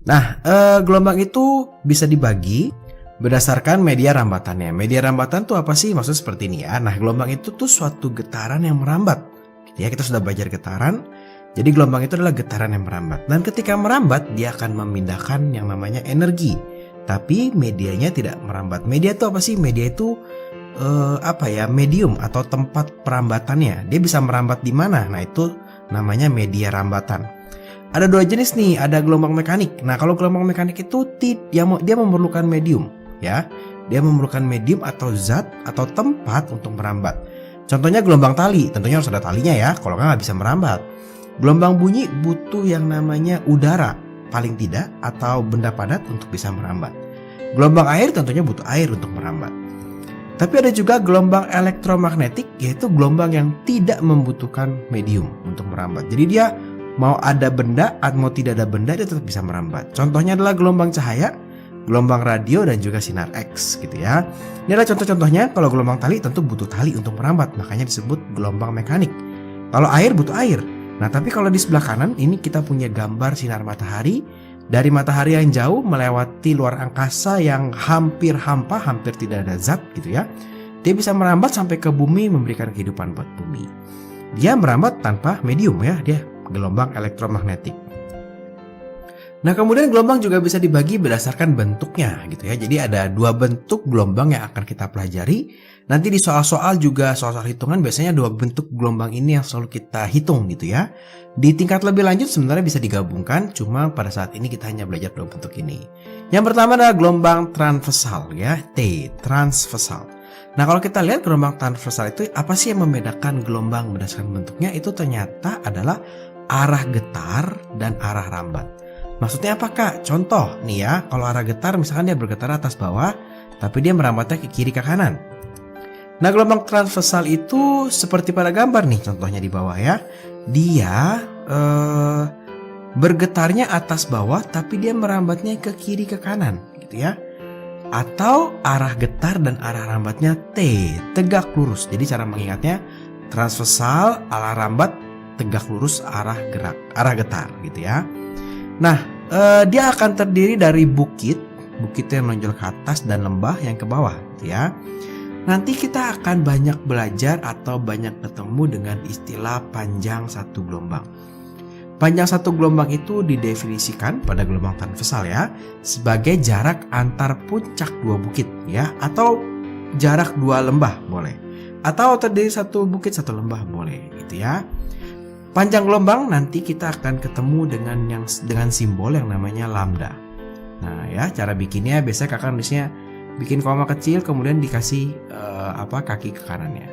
Nah, gelombang itu bisa dibagi berdasarkan media rambatannya. Media rambatan tuh apa sih? Maksudnya seperti ini ya. Nah, gelombang itu tuh suatu getaran yang merambat. Ya, kita sudah belajar getaran. Jadi gelombang itu adalah getaran yang merambat. Dan ketika merambat, dia akan memindahkan yang namanya energi. Tapi medianya tidak merambat. Media itu apa sih? Media itu medium atau tempat perambatannya. Dia bisa merambat di mana? Nah, itu namanya media rambatan. Ada dua jenis nih, ada gelombang mekanik. Nah, kalau gelombang mekanik itu dia memerlukan medium, ya. Dia memerlukan medium atau zat atau tempat untuk merambat. Contohnya gelombang tali, tentunya harus ada talinya ya, kalau nggak bisa merambat. Gelombang bunyi butuh yang namanya udara, paling tidak, atau benda padat untuk bisa merambat. Gelombang air tentunya butuh air untuk merambat. Tapi ada juga gelombang elektromagnetik, yaitu gelombang yang tidak membutuhkan medium untuk merambat. Jadi dia mau ada benda atau mau tidak ada benda, dia tetap bisa merambat. Contohnya adalah gelombang cahaya, gelombang radio, dan juga sinar X gitu ya. Ini adalah contoh-contohnya. Kalau gelombang tali tentu butuh tali untuk merambat, makanya disebut gelombang mekanik. Kalau air butuh air. Nah, tapi kalau di sebelah kanan ini kita punya gambar sinar matahari. Dari matahari yang jauh melewati luar angkasa yang hampir hampa, hampir tidak ada zat gitu ya. Dia bisa merambat sampai ke bumi, memberikan kehidupan buat bumi. Dia merambat tanpa medium ya, dia gelombang elektromagnetik. Nah, kemudian gelombang juga bisa dibagi berdasarkan bentuknya gitu ya. Jadi ada dua bentuk gelombang yang akan kita pelajari. Nanti di soal-soal juga, soal-soal hitungan biasanya dua bentuk gelombang ini yang selalu kita hitung gitu ya. Di tingkat lebih lanjut sebenarnya bisa digabungkan, cuma pada saat ini kita hanya belajar dua bentuk ini. Yang pertama adalah gelombang transversal ya, T, transversal. Nah, kalau kita lihat gelombang transversal itu apa sih yang membedakan gelombang berdasarkan bentuknya? Itu ternyata adalah arah getar dan arah rambat. Maksudnya apa Kak? Contoh nih ya, kalau arah getar misalkan dia bergetar atas bawah, tapi dia merambatnya ke kiri ke kanan. Nah, gelombang transversal itu seperti pada gambar nih, contohnya di bawah ya. Dia bergetarnya atas bawah, tapi dia merambatnya ke kiri ke kanan gitu ya. Atau arah getar dan arah rambatnya T, tegak lurus. Jadi cara mengingatnya transversal, arah rambat, tegak lurus, arah gerak, arah getar gitu ya. Nah, dia akan terdiri dari bukit yang menonjol ke atas dan lembah yang ke bawah gitu ya. Nanti kita akan banyak belajar atau banyak ketemu dengan istilah panjang satu gelombang. Panjang satu gelombang itu didefinisikan pada gelombang transversal ya sebagai jarak antar puncak dua bukit ya, atau jarak dua lembah boleh, atau terdiri satu bukit satu lembah boleh gitu ya. Panjang gelombang nanti kita akan ketemu dengan simbol yang namanya lambda. Nah ya, cara bikinnya biasanya kakak nulisnya bikin koma kecil kemudian dikasih kaki ke kanannya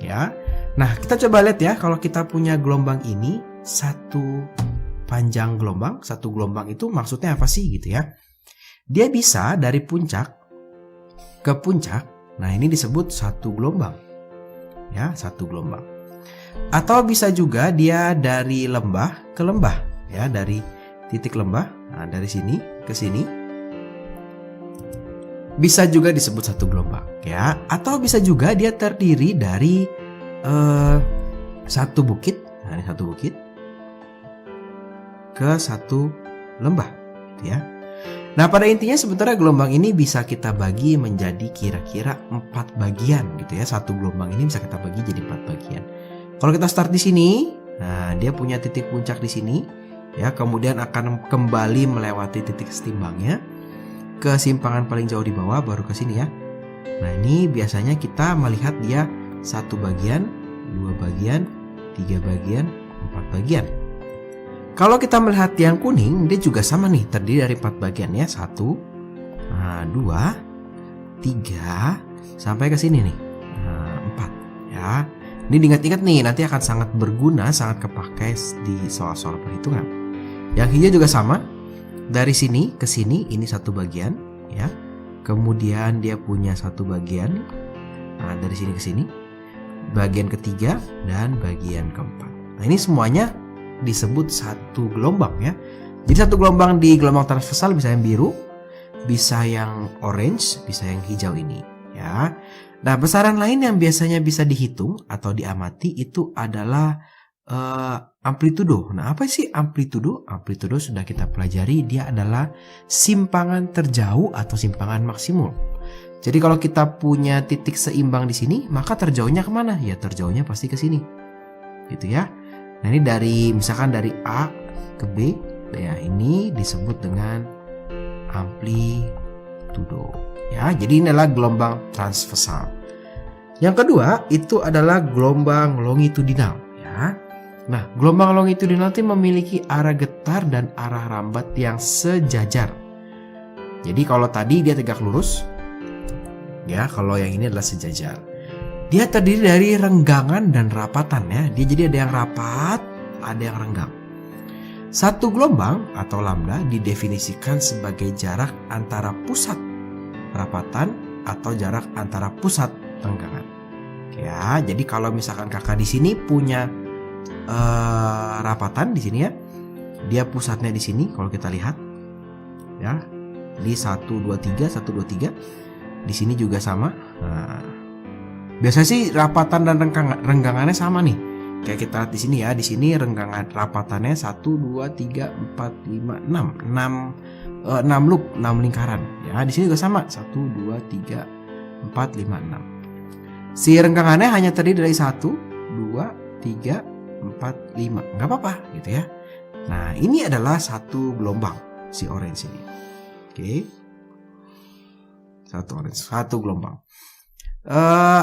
ya. Nah, kita coba lihat ya, kalau kita punya gelombang ini, satu panjang gelombang, satu gelombang itu maksudnya apa sih gitu ya. Dia bisa dari puncak ke puncak. Nah, ini disebut satu gelombang. Ya, satu gelombang. Atau bisa juga dia dari lembah ke lembah ya, dari titik lembah, nah dari sini ke sini. Bisa juga disebut satu gelombang ya, atau bisa juga dia terdiri dari satu bukit, nah ini satu bukit ke satu lembah gitu ya. Nah, pada intinya sebenarnya gelombang ini bisa kita bagi menjadi kira-kira 4 bagian gitu ya. Satu gelombang ini bisa kita bagi jadi 4 bagian. Kalau kita start di sini, nah dia punya titik puncak di sini ya, kemudian akan kembali melewati titik setimbangnya ke simpangan paling jauh di bawah, baru ke sini ya. Nah, ini biasanya kita melihat dia 1 bagian, 2 bagian, 3 bagian, 4 bagian. Kalau kita melihat yang kuning, dia juga sama nih, terdiri dari 4 bagian ya. 1, 2, 3, sampai ke sini nih. 4 ya. Ini diingat-ingat nih, nanti akan sangat berguna, sangat kepakai di soal-soal perhitungan. Yang hijau juga sama. Dari sini ke sini ini 1 bagian ya. Kemudian dia punya 1 bagian. Nah, dari sini ke sini bagian ketiga dan bagian keempat. Nah, ini semuanya disebut satu gelombang ya. Jadi satu gelombang di gelombang transversal bisa yang biru, bisa yang orange, bisa yang hijau ini ya. Nah, besaran lain yang biasanya bisa dihitung atau diamati itu adalah amplitudo. Nah, apa sih amplitudo? Amplitudo sudah kita pelajari, dia adalah simpangan terjauh atau simpangan maksimum. Jadi kalau kita punya titik seimbang di sini, maka terjauhnya kemana? Ya terjauhnya pasti ke sini, gitu ya. Nah ini misalkan dari A ke B, ya ini disebut dengan amplitudo. Ya, jadi ini adalah gelombang transversal. Yang kedua itu adalah gelombang longitudinal. Ya. Nah, gelombang longitudinal itu memiliki arah getar dan arah rambat yang sejajar. Jadi kalau tadi dia tegak lurus, ya kalau yang ini adalah sejajar. Dia terdiri dari renggangan dan rapatan ya. Dia jadi ada yang rapat, ada yang renggang. Satu gelombang atau lambda didefinisikan sebagai jarak antara pusat rapatan atau jarak antara pusat renggangan. Ya, jadi kalau misalkan kakak di sini punya rapatan di sini ya, dia pusatnya di sini. Kalau kita lihat, ya, di 1, 2, 3, di sini juga sama. Nah, biasanya sih rapatan dan renggangannya sama nih. Kayak kita lihat di sini ya, di sini renggangan rapatannya 1, 2, 3, 4, 5, 6 loop, 6 lingkaran. Ya, di sini juga sama, 1, 2, 3, 4, 5, 6. Si renggangannya hanya terdiri dari 1, 2, 3, 4, 5. Nggak apa-apa gitu ya. Nah, ini adalah satu gelombang si orange ini. Oke. Satu gelombang.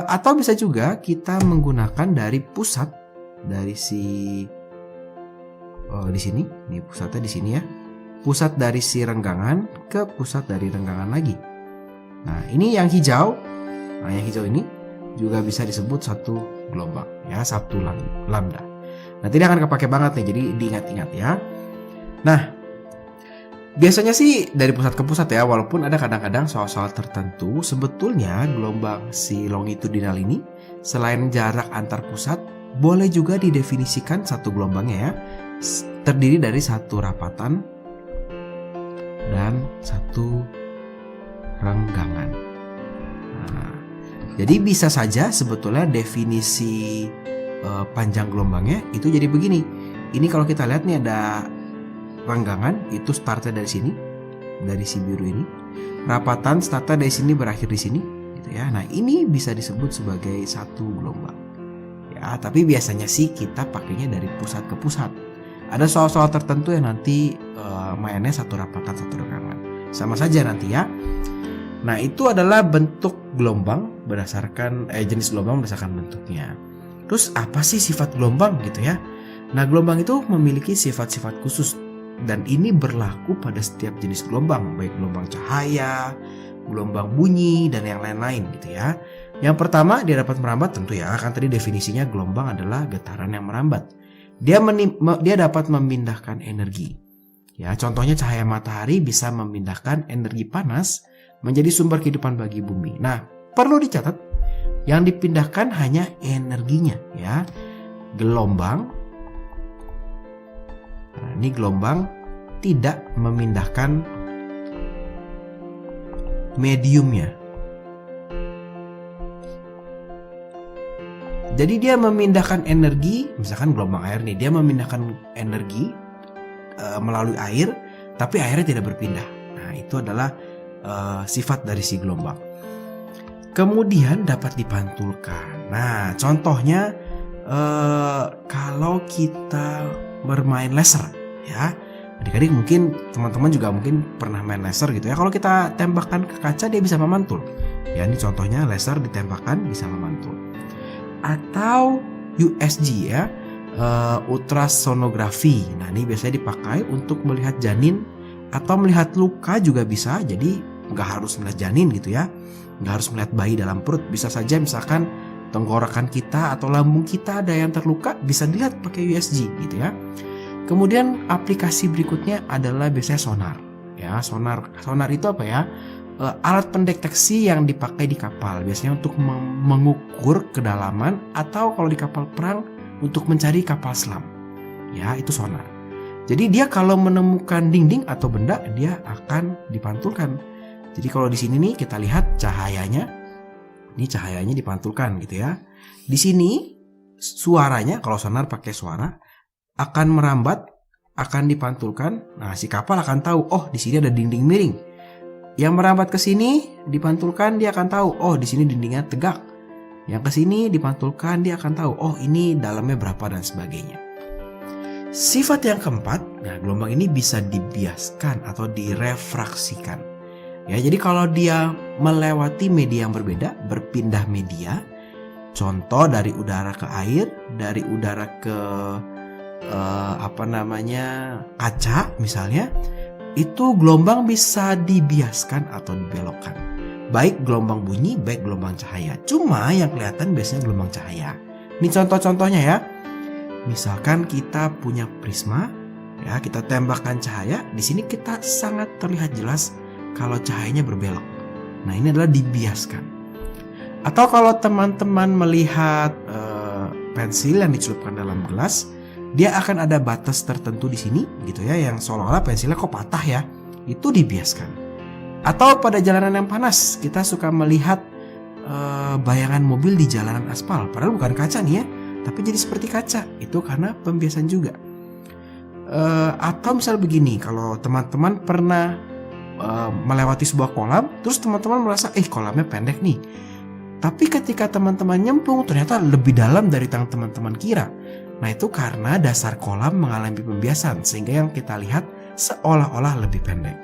Atau bisa juga kita menggunakan dari pusat dari di sini, ini pusatnya di sini ya. Pusat dari si renggangan ke pusat dari renggangan lagi. Nah, ini yang hijau. Nah, yang hijau ini juga bisa disebut satu gelombang ya, satu lambda. Nanti ini akan kepake banget nih, jadi diingat-ingat ya. Nah, biasanya sih dari pusat ke pusat ya, walaupun ada kadang-kadang soal-soal tertentu, sebetulnya gelombang si longitudinal ini selain jarak antar pusat, boleh juga didefinisikan satu gelombangnya ya, terdiri dari satu rapatan dan satu renggangan. Nah, jadi bisa saja sebetulnya definisi panjang gelombangnya itu jadi begini. Ini kalau kita lihat nih ada renggangan, itu startnya dari sini, dari si biru ini. Rapatan startnya dari sini, berakhir di sini, gitu ya. Nah, ini bisa disebut sebagai satu gelombang. Ya, tapi biasanya sih kita pakainya dari pusat ke pusat. Ada soal-soal tertentu yang nanti mainnya satu rapatan, satu renggangan. Sama saja nanti ya. Nah, itu adalah bentuk gelombang berdasarkan jenis gelombang berdasarkan bentuknya. Terus apa sih sifat gelombang gitu ya? Nah, gelombang itu memiliki sifat-sifat khusus dan ini berlaku pada setiap jenis gelombang, baik gelombang cahaya, gelombang bunyi dan yang lain-lain gitu ya. Yang pertama, dia dapat merambat, tentu ya, kan tadi definisinya gelombang adalah getaran yang merambat. Dia dapat memindahkan energi. Ya, contohnya cahaya matahari bisa memindahkan energi panas menjadi sumber kehidupan bagi bumi. Nah, perlu dicatat, yang dipindahkan hanya energinya ya. Gelombang, nah, ini gelombang tidak memindahkan mediumnya. Jadi dia memindahkan energi, misalkan gelombang air nih, dia memindahkan energi melalui air, tapi airnya tidak berpindah. Nah, itu adalah sifat dari si gelombang. Kemudian dapat dipantulkan. Nah, contohnya kalau kita bermain laser, ya, adik-adik mungkin teman-teman juga mungkin pernah main laser gitu ya. Kalau kita tembakkan ke kaca dia bisa memantul. Ya, ini contohnya laser ditembakkan bisa memantul. Atau USG ya, ultrasonografi. Nah, ini biasanya dipakai untuk melihat janin atau melihat luka juga bisa. Jadi nggak harus melihat janin gitu ya, nggak harus melihat bayi dalam perut. Bisa saja misalkan tenggorokan kita atau lambung kita ada yang terluka, bisa dilihat pakai USG gitu ya. Kemudian aplikasi berikutnya adalah biasanya sonar. Ya, sonar itu apa ya? Alat pendeteksi yang dipakai di kapal, biasanya untuk mengukur kedalaman atau kalau di kapal perang untuk mencari kapal selam. Ya, itu sonar. Jadi dia kalau menemukan dinding atau benda, dia akan dipantulkan. Jadi kalau di sini nih kita lihat cahayanya, ini cahayanya dipantulkan gitu ya. Di sini suaranya, kalau sonar pakai suara, akan merambat, akan dipantulkan. Nah, si kapal akan tahu, oh di sini ada dinding miring. Yang merambat ke sini dipantulkan, dia akan tahu, oh di sini dindingnya tegak. Yang ke sini dipantulkan, dia akan tahu, oh ini dalamnya berapa dan sebagainya. Sifat yang keempat, nah gelombang ini bisa dibiaskan atau direfraksikan. Ya, jadi kalau dia melewati media yang berbeda, berpindah media, contoh dari udara ke air, dari udara ke kaca misalnya, itu gelombang bisa dibiaskan atau dibelokkan. Baik gelombang bunyi, baik gelombang cahaya. Cuma yang kelihatan biasanya gelombang cahaya. Ini contoh-contohnya ya. Misalkan kita punya prisma, ya kita tembakkan cahaya, di sini kita sangat terlihat jelas kalau cahayanya berbelok. Nah, ini adalah dibiaskan. Atau kalau teman-teman melihat pensil yang dicelupkan dalam gelas, dia akan ada batas tertentu di sini, gitu ya, yang seolah-olah pensilnya kok patah ya, itu dibiaskan. Atau pada jalanan yang panas, kita suka melihat bayangan mobil di jalanan aspal, padahal bukan kaca nih ya, tapi jadi seperti kaca. Itu karena pembiasan juga. Atau misal begini, kalau teman-teman pernah melewati sebuah kolam, terus teman-teman merasa kolamnya pendek nih, tapi ketika teman-teman nyemplung ternyata lebih dalam dari yang teman-teman kira. Nah, itu karena dasar kolam mengalami pembiasan, sehingga yang kita lihat seolah-olah lebih pendek.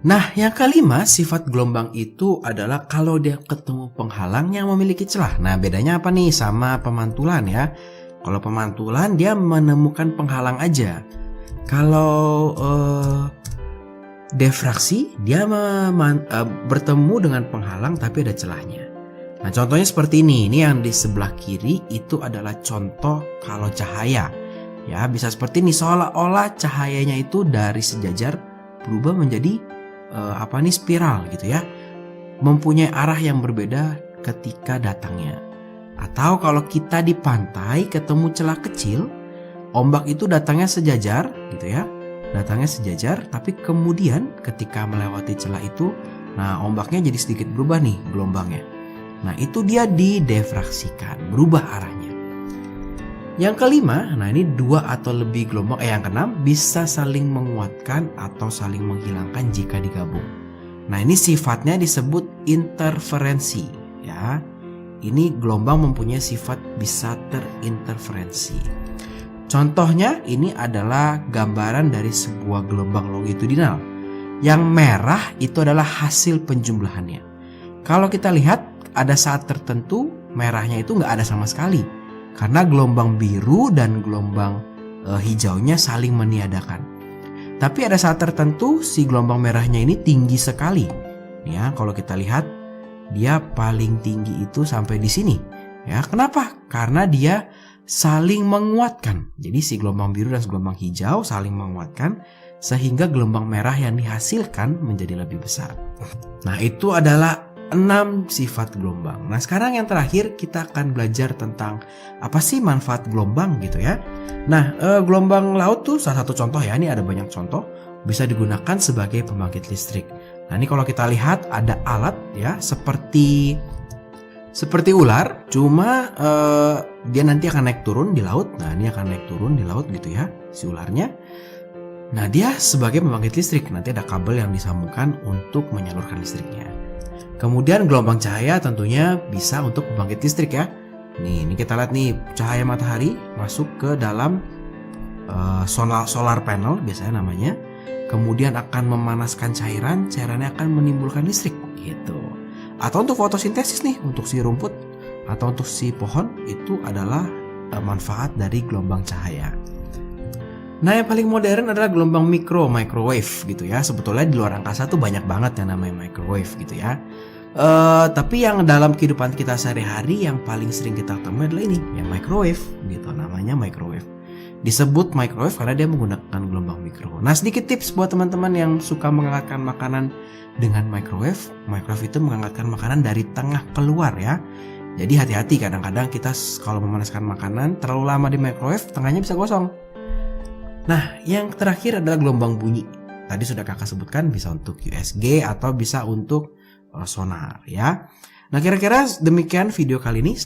Nah, yang kelima, sifat gelombang itu adalah kalau dia ketemu penghalang yang memiliki celah. Nah, bedanya apa nih sama pemantulan ya? Kalau pemantulan dia menemukan penghalang aja. Kalau defraksi dia bertemu dengan penghalang tapi ada celahnya. Nah, contohnya seperti ini. Ini yang di sebelah kiri itu adalah contoh kalau cahaya. Ya, bisa seperti ini, seolah-olah cahayanya itu dari sejajar berubah menjadi spiral gitu ya, mempunyai arah yang berbeda ketika datangnya. Atau kalau kita di pantai ketemu celah kecil, ombak itu datangnya sejajar gitu ya, datangnya sejajar, tapi kemudian ketika melewati celah itu, nah ombaknya jadi sedikit berubah nih gelombangnya. Nah, itu dia didefraksikan, berubah arahnya. Yang kelima, nah ini dua atau lebih gelombang. Yang keenam, bisa saling menguatkan atau saling menghilangkan jika digabung. Nah, ini sifatnya disebut interferensi ya. Ini gelombang mempunyai sifat bisa terinterferensi. Contohnya ini adalah gambaran dari sebuah gelombang longitudinal. Yang merah itu adalah hasil penjumlahannya. Kalau kita lihat ada saat tertentu merahnya itu nggak ada sama sekali, karena gelombang biru dan gelombang hijaunya saling meniadakan. Tapi ada saat tertentu si gelombang merahnya ini tinggi sekali. Ya, kalau kita lihat dia paling tinggi itu sampai di sini. Ya, kenapa? Karena dia saling menguatkan. Jadi si gelombang biru dan gelombang hijau saling menguatkan sehingga gelombang merah yang dihasilkan menjadi lebih besar. Nah, itu adalah 6 sifat gelombang. Nah, sekarang yang terakhir kita akan belajar tentang apa sih manfaat gelombang gitu ya. Nah, gelombang laut tuh salah satu contoh ya. Ini ada banyak contoh, bisa digunakan sebagai pembangkit listrik. Nah, ini kalau kita lihat ada alat ya seperti ular, cuma dia nanti akan naik turun di laut. Nah, ini akan naik turun di laut gitu ya si ularnya. Nah, dia sebagai pembangkit listrik, nanti ada kabel yang disambungkan untuk menyalurkan listriknya. Kemudian gelombang cahaya tentunya bisa untuk pembangkit listrik ya. Nih, ini kita lihat nih, cahaya matahari masuk ke dalam solar panel biasanya namanya. Kemudian akan memanaskan cairannya akan menimbulkan listrik gitu. Atau untuk fotosintesis nih, untuk si rumput atau untuk si pohon, itu adalah manfaat dari gelombang cahaya. Nah, yang paling modern adalah gelombang microwave gitu ya. Sebetulnya di luar angkasa tuh banyak banget yang namanya microwave gitu ya. Tapi yang dalam kehidupan kita sehari-hari yang paling sering kita temui adalah ini, yang microwave gitu, namanya microwave. Disebut microwave karena dia menggunakan gelombang mikro. Nah, sedikit tips buat teman-teman yang suka menghangatkan makanan dengan microwave. Microwave itu menghangatkan makanan dari tengah keluar ya. Jadi hati-hati, kadang-kadang kita kalau memanaskan makanan terlalu lama di microwave, tengahnya bisa gosong. Nah, yang terakhir adalah gelombang bunyi. Tadi sudah kakak sebutkan, bisa untuk USG atau bisa untuk sonar ya. Nah, kira-kira demikian video kali ini.